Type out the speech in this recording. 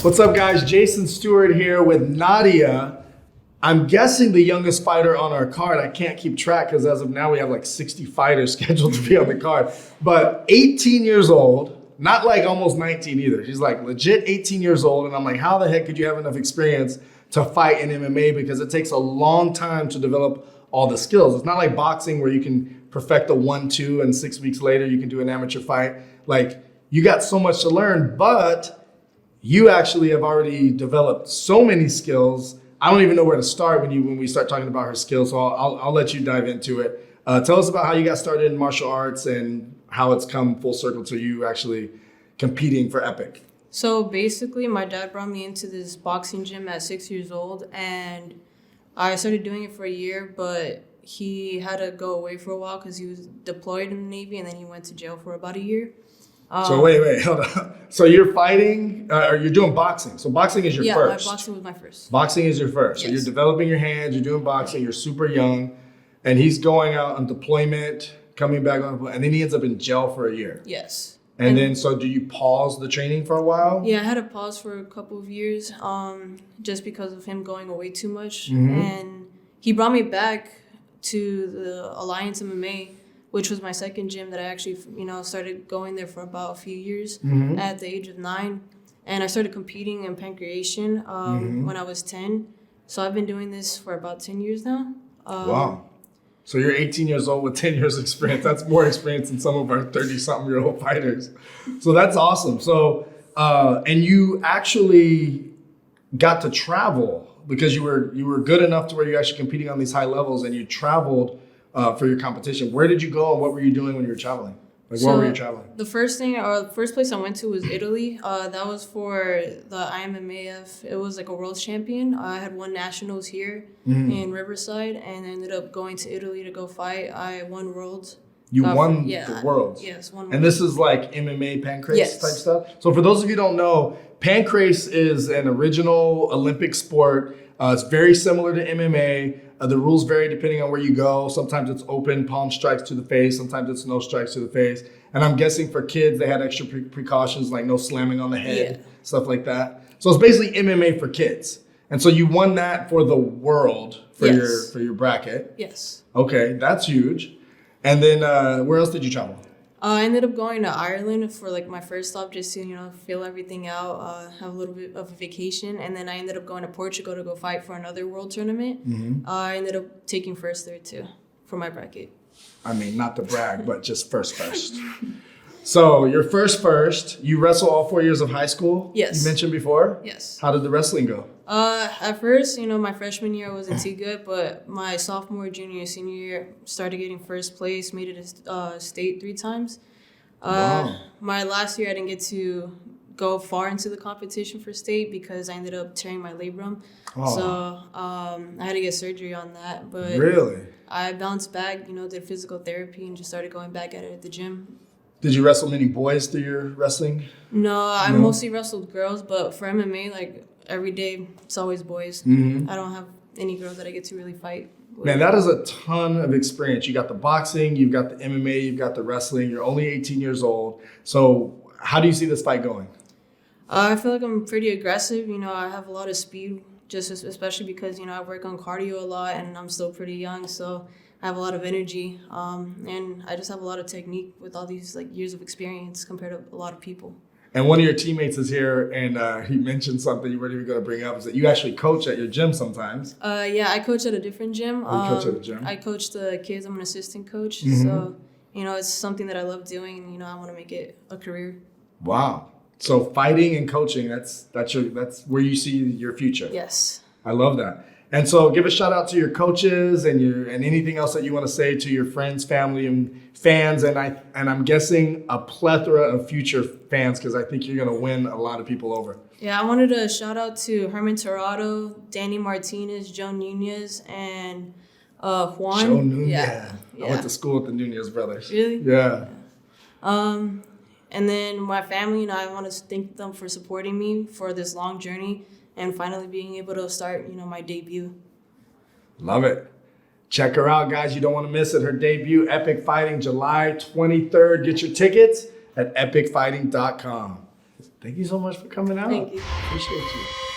What's up, guys? Jason Stewart here with Nhadia. I'm guessing the youngest fighter on our card. I can't keep track because as of now we have like 60 fighters scheduled to be on the card. But 18 years old, not like almost 19 either. She's like legit 18 years old. And I'm like, how the heck could you have enough experience to fight in MMA? Because it takes a long time to develop all the skills. It's not like boxing where you can perfect a 1-2 and 6 weeks later you can do an amateur fight. Like, you got so much to learn, but you actually have already developed so many skills. I don't even know where to start when we start talking about her skills. So I'll let you dive into it. Tell us about how you got started in martial arts and how it's come full circle to you actually competing for Epic. So basically, my dad brought me into this boxing gym at 6 years old, and I started doing it for a year, but he had to go away for a while because he was deployed in the Navy, and then he went to jail for about a year. So wait, hold on. So you're fighting, or you're doing boxing. So boxing is your first. Yeah, boxing was my first. Boxing is your first. Yes. So you're developing your hands, you're doing boxing, you're super young, and he's going out on deployment, coming back on, and then he ends up in jail for a year. Yes. And then, so do you pause the training for a while? Yeah, I had to pause for a couple of years, just because of him going away too much. Mm-hmm. And he brought me back to the Alliance MMA, which was my second gym that I actually, started going there for about a few years at the age of 9. And I started competing in pancreation when I was 10. So I've been doing this for about 10 years now. Wow. So you're 18 years old with 10 years experience. That's more experience than some of our 30-something-year-old fighters. So that's awesome. So, and you actually got to travel because you were good enough to where you're actually competing on these high levels, and you traveled for your competition. Where did you go and what were you doing when you were traveling? Like, where were you traveling? The first place I went to was Italy. That was for the IMMAF. It was like a world champion. I had won nationals here in Riverside, and ended up going to Italy to go fight. I won worlds. You won the worlds? Yes, won worlds. And this is like MMA pancrase type stuff? So for those of you who don't know, pancrase is an original Olympic sport. It's very similar to MMA. The rules vary depending on where you go. Sometimes it's open palm strikes to the face. Sometimes it's no strikes to the face. And I'm guessing for kids, they had extra precautions like no slamming on the head, stuff like that. So it's basically MMA for kids. And so you won that for the world for your bracket. Yes. Okay, that's huge. And then where else did you travel? I ended up going to Ireland for like my first stop, just to feel everything out, have a little bit of a vacation, and then I ended up going to Portugal to go fight for another world tournament. Mm-hmm. I ended up taking first there too for my bracket. I mean, not to brag, but just first. So you're first. You wrestle all 4 years of high school. Yes. You mentioned before. Yes. How did the wrestling go? At first, my freshman year I wasn't too good, but my sophomore, junior, senior year started getting first place, made it a state 3 times. Wow. My last year I didn't get to go far into the competition for state because I ended up tearing my labrum. Oh. So I had to get surgery on that. But really? I bounced back, did physical therapy and just started going back at it at the gym. Did you wrestle many boys through your wrestling? No, I mostly wrestled girls, but for MMA, like every day, it's always boys. Mm-hmm. I don't have any girls that I get to really fight with. Man, that is a ton of experience. You got the boxing, you've got the MMA, you've got the wrestling. You're only 18 years old. So how do you see this fight going? I feel like I'm pretty aggressive. I have a lot of speed, just especially because, I work on cardio a lot and I'm still pretty young. So I have a lot of energy, and I just have a lot of technique with all these years of experience compared to a lot of people. And one of your teammates is here, and he mentioned something you weren't even going to bring up, is that you actually coach at your gym sometimes. Yeah, I coach at a different gym. You coach at a gym? I coach the kids. I'm an assistant coach. Mm-hmm. So, it's something that I love doing, and, I want to make it a career. Wow. So fighting and coaching, that's where you see your future. Yes. I love that. And so give a shout out to your coaches and anything else that you want to say to your friends, family, and fans. And I'm guessing a plethora of future fans, because I think you're going to win a lot of people over. Yeah, I wanted to shout out to Herman Torrado, Danny Martinez, Joe Nunez, and Juan. Joe Nunez. Yeah. I went to school with the Nunez brothers. Really? Yeah. And then my family, I want to thank them for supporting me for this long journey and finally being able to start, my debut. Love it. Check her out, guys. You don't want to miss it. Her debut, Epic Fighting, July 23rd. Get your tickets at epicfighting.com. Thank you so much for coming out. Thank you. Appreciate you.